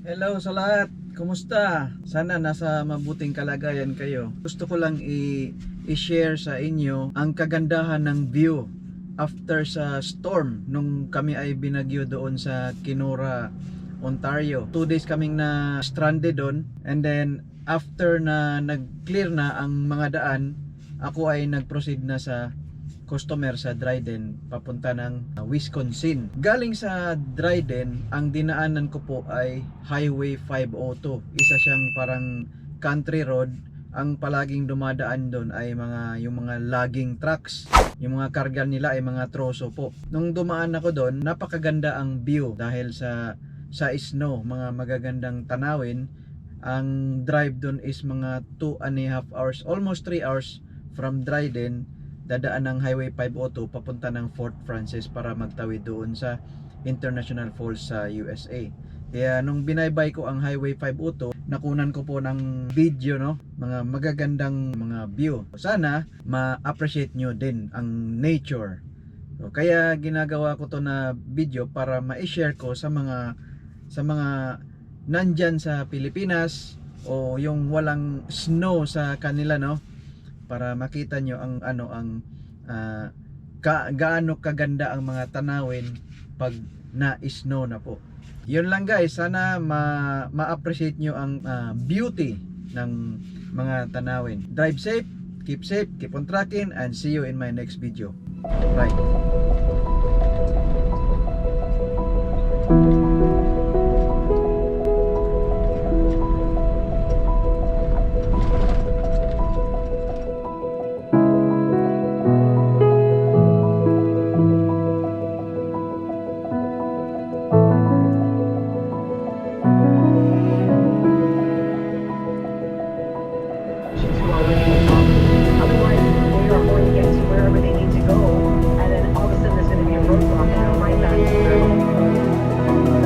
Hello sa lahat. Kumusta? Sana nasa mabuting kalagayan kayo. Gusto ko lang i-share sa inyo ang kagandahan ng view after sa storm nung kami ay binagyo doon sa Kenora, Ontario. 2 days kaming na stranded doon, and then after na nag-clear na ang mga daan, ako ay nag-proceed na sa customer sa Dryden papunta ng Wisconsin. Galing sa Dryden, ang dinaanan ko po ay Highway 502. Isa siyang parang country road. Ang palaging dumadaan doon ay yung mga logging trucks. Yung mga karga nila ay mga troso po. Nung dumaan ako doon, napakaganda ang view dahil sa snow, mga magagandang tanawin. Ang drive doon is mga 2.5 hours, almost 3 hours from Dryden. Dadaan ng Highway 502 papunta ng Fort Frances para magtawid doon sa International Falls sa USA. Kaya nung binaybay ko ang Highway 502, nakunan ko po ng video, no, mga magagandang mga view. Sana ma-appreciate nyo din ang nature. So, kaya ginagawa ko to na video para ma-share ko sa mga nandyan sa Pilipinas o yung walang snow sa kanila, no, para makita nyo ang gaano kaganda ang mga tanawin pag na-snow na po. Yun lang guys, sana ma-appreciate nyo ang beauty ng mga tanawin. Drive safe, keep on tracking, and see you in my next video. Bye. Otherwise, they are going to get to wherever they need to go, and then all of a sudden there's going to be a roadblock and they're right back to where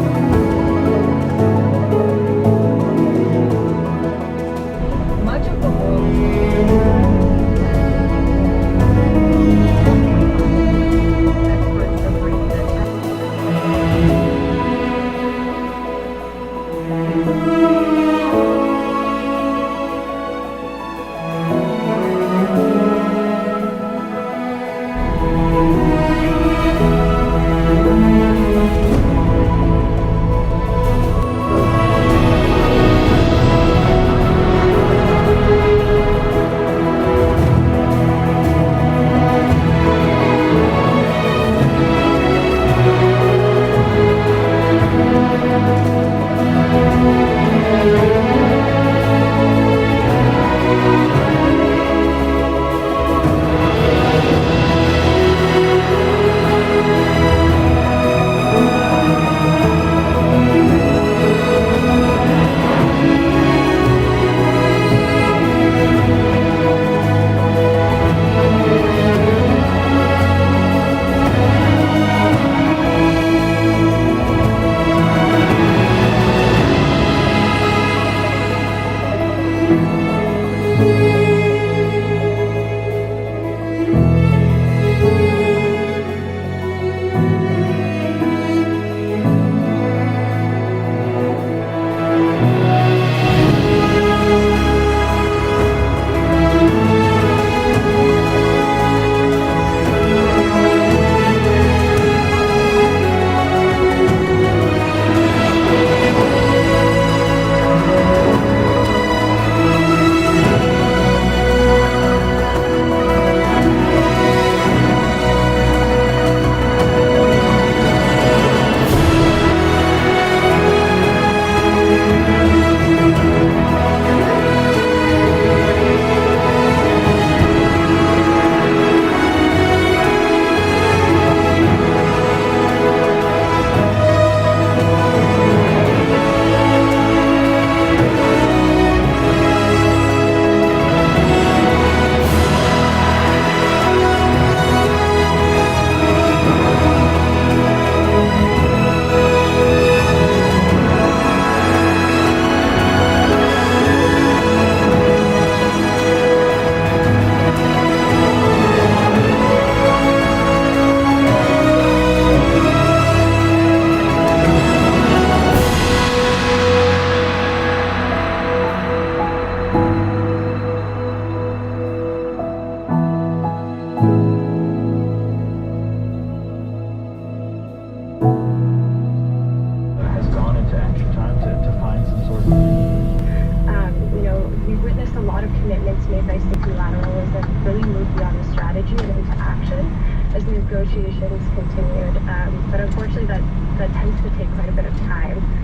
as negotiations continued. But unfortunately, that tends to take quite a bit of time.